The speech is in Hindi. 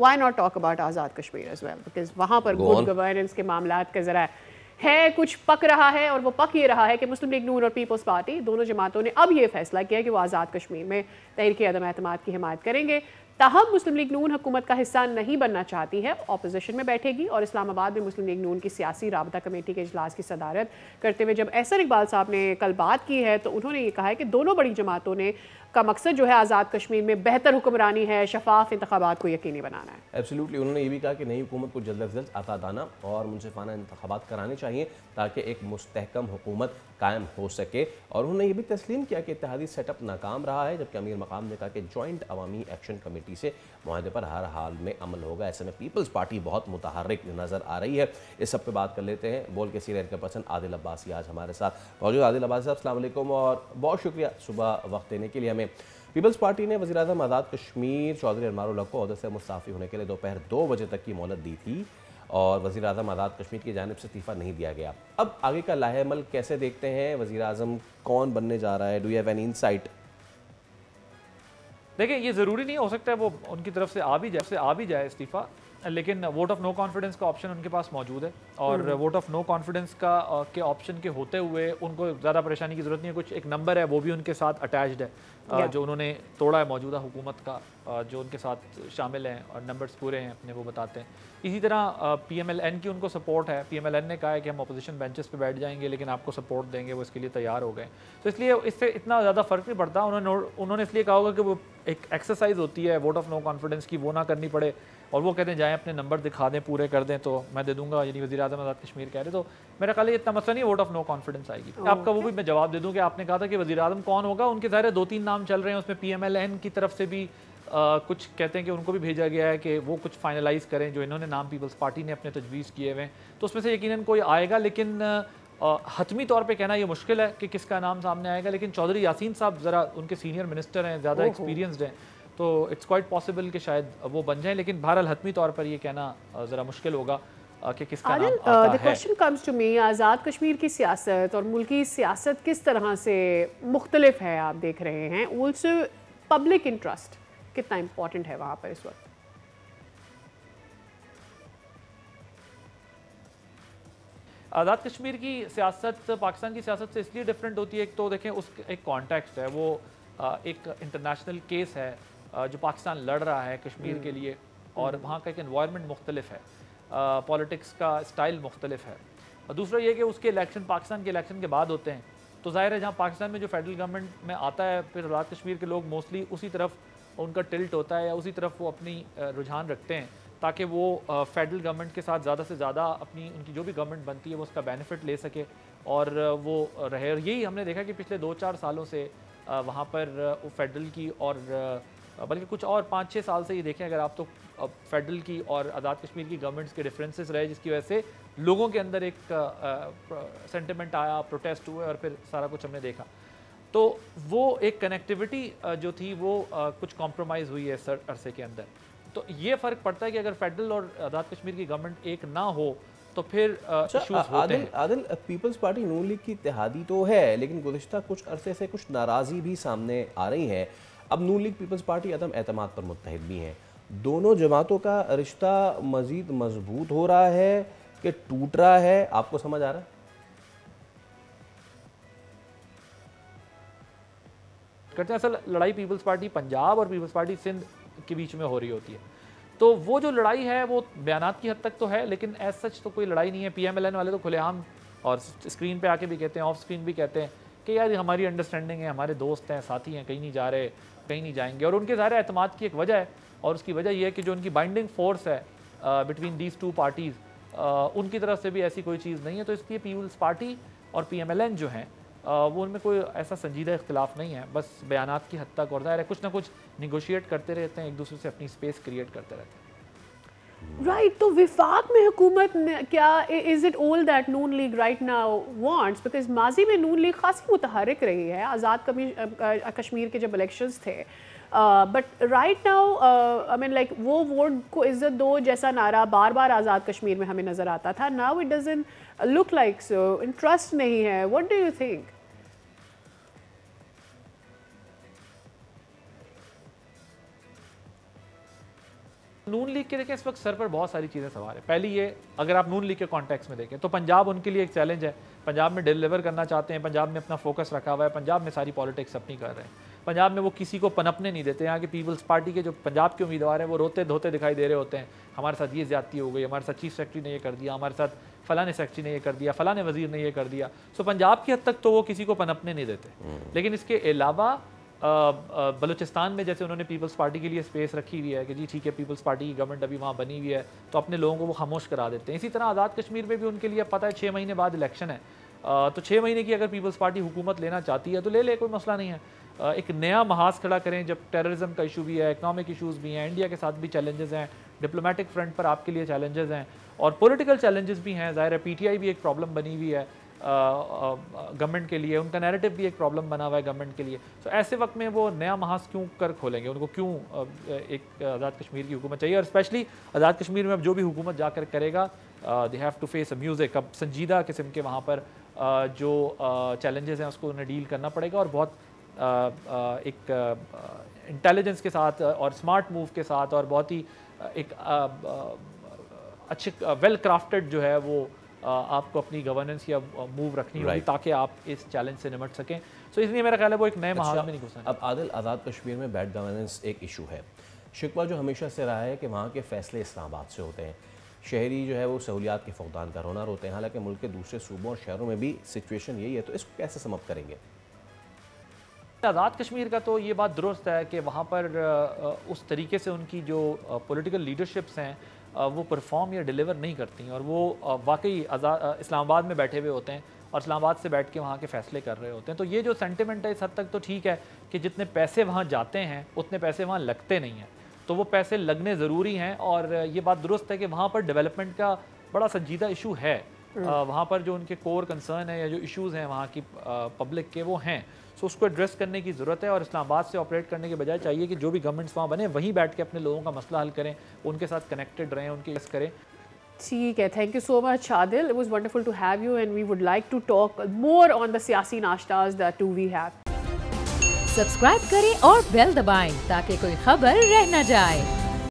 Why not talk about Azad Kashmir as well, because वहाँ पर गुड गवर्नेंस के मामलात का ज़रा है कुछ पक रहा है, और वो पक ये रहा है कि मुस्लिम लीग नून और पीपल्स पार्टी दोनों जमातों ने अब ये फैसला किया कि वो आज़ाद कश्मीर में तहरीक अदम एतमाद की हिमायत करेंगे। ताहम मुस्लिम लीग नून हुकूमत का हिस्सा नहीं बनना चाहती है, ऑपोजिशन में बैठेगी, और इस्लामाबाद में मुस्लिम लीग नून की सियासी राबता कमेटी के इजलास की सदारत करते हुए जब एहसन इकबाल साहब ने कल बात की है तो उन्होंने ये कहा है कि दोनों बड़ी जमातों ने का मकसद जो है आज़ाद कश्मीर में बेहतर हुक्मरानी है, शफाफ इंतखाबात को यकीनी बनाना है। एब्सोल्युटली, उन्होंने ये भी कहा कि नई हुकूमत को जल्द अज जल्द आज़ादाना और मुनसिफाना इंतखाबात कराने चाहिए ताकि एक मुस्तहकम हुकूमत कायम हो सके। और उन्होंने ये भी तस्लीम किया कि इत्तेहादी सेटअप नाकाम रहा है, जबकि अमीर मकाम ने कहा कि जॉइंट अवामी एक्शन कमेटी से मुआहदे पर हर हाल में अमल होगा। ऐसे में पीपल्स पार्टी बहुत मुतहर्रिक नज़र आ रही है। इस सब पे बात कर लेते हैं। बोल के सीनियर के पर्सन आदिल अब्बासी आज हमारे साथ मौजूद। आदिल अब्बासी साहब अस्सलाम वालेकुम और बहुत शुक्रिया सुबह वक्त देने के लिए हमें। पीपल्स पार्टी ने वज़ीर आज़म आज़ाद कश्मीर चौधरी अनवारुल हक को ओहदे से मुस्ताफ़ी होने के लिए दोपहर 2 बजे तक की मोहलत दी थी और वज़ीर आज़म आज़ाद कश्मीर की जानिब से इस्तीफ़ा नहीं दिया गया। अब आगे का लाहेमल कैसे देखते हैं? वज़ीर आज़म कौन बनने जा रहा है? Do you have any insight? देखिए, ये ज़रूरी नहीं हो सकता है वो उनकी तरफ से आ भी जाए इस्तीफ़ा, लेकिन वोट ऑफ नो कॉन्फिडेंस का ऑप्शन उनके पास मौजूद है। और वोट ऑफ नो कॉन्फिडेंस का के ऑप्शन के होते हुए उनको ज़्यादा परेशानी की ज़रूरत नहीं है। कुछ एक नंबर है वो भी उनके साथ अटैच्ड है, जो उन्होंने तोड़ा है मौजूदा हुकूमत का, जो उनके साथ शामिल हैं और नंबर्स पूरे हैं अपने वो बताते हैं। इसी तरह PMLN की उनको सपोर्ट है। PMLN ने कहा है कि हम अपोजिशन बेंचेस पे बैठ जाएंगे लेकिन आपको सपोर्ट देंगे, वो इसके लिए तैयार हो गए। तो इसलिए इससे इतना ज़्यादा फ़र्क नहीं पड़ता। उन्होंने इसलिए कहा होगा कि वो एक एक्सरसाइज होती है वोट ऑफ नो कॉन्फिडेंस की, वो ना करनी पड़े, और वो कहते हैं जाएँ अपने नंबर दिखा दें, पूरे कर दें तो मैं दे दूंगा, यानी वज़ीर आज़म आज़ाद कश्मीर कह रहे। तो मेरा ख्याल है इतना मसला नहीं, वोट ऑफ नो कॉन्फिडेंस आएगी। आपका वो भी मैं जवाब दे दूँ कि आपने कहा था कि वज़ीर आज़म कौन होगा, उनके ज़ाहिर 2-3 नाम चल रहे हैं, उसमें PMLN की तरफ से भी कुछ कहते हैं कि उनको भी भेजा गया है कि वो कुछ फाइनलाइज़ करें जो इन्होंने नाम पीपल्स पार्टी ने अपने तजवीज़ किए हुए हैं, तो उसमें से यकीनन कोई आएगा। लेकिन हतमी तौर पे कहना ये मुश्किल है कि किसका नाम सामने आएगा। लेकिन चौधरी यासीन साहब ज़रा उनके सीनियर मिनिस्टर हैं, ज़्यादा एक्सपीरियंसड हैं, तो इट्स क्वाइट पॉसिबल कि शायद वो बन जाएं। लेकिन बहरहाल हतमी तौर पर ये कहना ज़रा मुश्किल होगा कि किसका नाम आता है। The question comes to me, Azad Kashmir की सियासत और मुल्की सियासत किस तरह से मुख्तलिफ है आप देख रहे हैं। ऑल्सो पब्लिक इंटरेस्ट कितना इंपॉर्टेंट है वहाँ पर इस वक्त? आज़ाद कश्मीर की सियासत पाकिस्तान की सियासत से इसलिए डिफरेंट होती है। एक तो देखें उस एक कॉन्टेक्स्ट है, वो एक इंटरनेशनल केस है जो पाकिस्तान लड़ रहा है कश्मीर के लिए, और वहाँ का एक एनवायरनमेंट मुख्तलिफ है, पॉलिटिक्स का स्टाइल मुख्तलिफ है। और दूसरा ये कि उसके इलेक्शन पाकिस्तान के इलेक्शन के बाद होते हैं, तो ज़ाहिर है जहाँ पाकिस्तान में जो फेडरल गवर्नमेंट में आता है, फिर आज़ाद कश्मीर के लोग मोस्टली उसी तरफ उनका टिल्ट होता है या उसी तरफ वो अपनी रुझान रखते हैं ताकि वो फेडरल गवर्नमेंट के साथ ज़्यादा से ज़्यादा अपनी उनकी जो भी गवर्नमेंट बनती है वो उसका बेनिफिट ले सके और वो रहे। और यही हमने देखा कि पिछले 2-4 सालों से वहाँ पर फेडरल की और बल्कि कुछ और 5-6 साल से ये देखें अगर आप, तो फेडरल की और आज़ाद कश्मीर की गवर्नमेंट्स के डिफरेंसेस रहे, जिसकी वजह से लोगों के अंदर एक सेंटिमेंट आया, प्रोटेस्ट हुए और फिर सारा कुछ हमने देखा। तो वो एक कनेक्टिविटी जो थी वो कुछ कॉम्प्रोमाइज़ हुई है इस अरसे के अंदर। तो ये फ़र्क पड़ता है कि अगर फेडरल और आज़ाद कश्मीर की गवर्नमेंट एक ना हो तो फिर इश्यूज होते हैं। आदिल, पीपल्स पार्टी नून लीग की इत्तेहादी तो है, लेकिन गुज़िश्ता कुछ अरसे से कुछ नाराज़ी भी सामने आ रही है। अब नून लीग पीपल्स पार्टी अदम एतमाद पर मुत्तहिद भी हैं। दोनों जमातों का रिश्ता मज़ीद मजबूत हो रहा है कि टूट रहा है? आपको समझ आ रहा है? करते हैं असल लड़ाई पीपल्स पार्टी पंजाब और पीपल्स पार्टी सिंध के बीच में हो रही होती है। तो वो जो लड़ाई है वो बयानात की हद तक तो है, लेकिन एज सच तो कोई लड़ाई नहीं है। PMLN वाले तो खुलेआम और स्क्रीन पे आके भी कहते हैं, ऑफ स्क्रीन भी कहते हैं कि यार हमारी अंडरस्टैंडिंग है, हमारे दोस्त हैं, साथी हैं, कहीं नहीं जा रहे, कहीं नहीं जाएंगे। और उनके ज़ाहिर एतमाद की एक वजह है, और उसकी वजह यह है कि जो उनकी बाइंडिंग फोर्स है बिटवीन दीज टू पार्टीज़, उनकी तरफ से भी ऐसी कोई चीज़ नहीं है। तो इसलिए पीपल्स पार्टी और PMLN जो हैं वो उनमें कोई ऐसा संजीदा इख्तिलाफ नहीं है, बस बयानात की हद तक। और ज़ाहिर है कुछ ना कुछ निगोशिएट करते रहते हैं, एक दूसरे से अपनी स्पेस क्रिएट करते रहते हैं। राइट, तो विफाक में हुकूमत क्या, is it all that Noon league right now wants? Because माजी में नून लीग खासी मुतहरिक रही है आज़ाद कश्मीर के जब इलेक्शंस थे, but right now I mean like वो वोट को इज्जत दो जैसा नारा बार बार आज़ाद कश्मीर में हमें नज़र आता था। Now it doesn't look like so, interest नहीं है। What do you think? Noon league के देखें इस वक्त सर पर बहुत सारी चीज़ें सवार है। पहली ये, अगर आप नून लीग के कॉन्टेक्स्ट में देखें तो पंजाब उनके लिए एक चैलेंज है। पंजाब में डिलीवर करना चाहते हैं, पंजाब में अपना फोकस रखा हुआ है, पंजाब में सारी पॉलिटिक्स अपनी कर रहे हैं, पंजाब में वो किसी को पनपने नहीं देते। यहाँ की पीपल्स पार्टी के जो पंजाब के उम्मीदवार हैं वो रोते धोते दिखाई दे रहे होते हैं, हमारे साथ ये ज्यादती हो गई, हमारे साथ चीफ सेक्रेटरी ने ये कर दिया, हमारे साथ फलाने सेक्रेटरी ने ये कर दिया, फलाने वजीर ने ये कर दिया। सो पंजाब की हद तक तो वो किसी को पनपने नहीं देते। लेकिन इसके अलावा बलूचिस्तान में जैसे उन्होंने पीपल्स पार्टी के लिए स्पेस रखी हुई है कि जी ठीक है, पीपल्स पार्टी की गवर्नमेंट अभी वहाँ बनी हुई है, तो अपने लोगों को वो खामोश करा देते हैं। इसी तरह आज़ाद कश्मीर में भी उनके लिए पता है 6 महीने बाद इलेक्शन है, तो 6 महीने की अगर पीपल्स पार्टी हुकूमत लेना चाहती है तो ले ले, कोई मसला नहीं है। एक नया महाज खड़ा करें जब टेररिज्म का इशू भी है, इकनॉमिक इशूज़ भी हैं, इंडिया के साथ भी चैलेंजेस हैं, डिप्लोमेटिक फ्रंट पर आपके लिए चैलेंजेस हैं और पॉलिटिकल चैलेंजेस भी हैं। ज़ाहिर है पीटीआई भी एक प्रॉब्लम बनी हुई है गवर्नमेंट के लिए, उनका नैरेटिव भी एक प्रॉब्लम बना हुआ है गवर्नमेंट के लिए। तो ऐसे वक्त में वो नया महाज क्यों कर खोलेंगे, उनको क्यों एक आज़ाद कश्मीर की हुकूमत चाहिए। और स्पेशली आज़ाद कश्मीर में अब जो भी हुकूमत जाकर करेगा they have to face a music. अब संजीदा किस्म के वहाँ पर जो चैलेंजेस हैं उसको उन्हें डील करना पड़ेगा और बहुत एक इंटेलिजेंस के साथ और स्मार्ट मूव के साथ और बहुत ही एक अच्छे वेल क्राफ्टेड जो है वो आपको अपनी गवर्नेंस या मूव रखनी होगी ताकि आप इस चैलेंज से निपट सकें। सो इसलिए मेरा ख्याल है वो एक नए महाज में नहीं घुसना। अब आदिल, आज़ाद कश्मीर में बैड गवर्नेंस एक इशू है। शिकवा जो हमेशा से रहा है कि वहाँ के फैसले इस्लामाबाद से होते हैं, शहरी जो है वो सहूलियात के फुकदान का रोना रोते हैं, हालांकि मुल्क के दूसरे सूबों और शहरों में भी सिचुएशन यही है। तो इसको कैसे समअप करेंगे? आज़ाद कश्मीर का तो ये बात दुरुस्त है कि वहाँ पर उस तरीके से उनकी जो पॉलिटिकल लीडरशिप्स हैं वो परफॉर्म या डिलीवर नहीं करती और वो वाकई इस्लामाबाद में बैठे हुए होते हैं और इस्लामाबाद से बैठ के वहाँ के फैसले कर रहे होते हैं। तो ये जो सेंटिमेंट है इस हद तक तो ठीक है कि जितने पैसे वहाँ जाते हैं उतने पैसे वहाँ लगते नहीं हैं, तो वो पैसे लगने ज़रूरी हैं। और ये बात दुरुस्त है कि वहाँ पर डेवलपमेंट का बड़ा संजीदा इशू है, वहाँ पर जो उनके कोर कंसर्न है या जो इश्यूज़ हैं वहाँ की पब्लिक के वो हैं, सो उसको एड्रेस करने की ज़रूरत है। और इस्लामाबाद से ऑपरेट करने के बजाय चाहिए कि जो भी गवर्नमेंट्स वहाँ बने वहीं बैठ के अपने लोगों का मसला हल करें, उनके साथ कनेक्टेड रहें, उनकी इस करें। ठीक है, thank you so much Adil, it was wonderful to have you and we would like to talk more on the सियासी नाश्ताज that too we have. Subscribe करें और बेल दबाएं ताकि कोई खबर रह न जाए।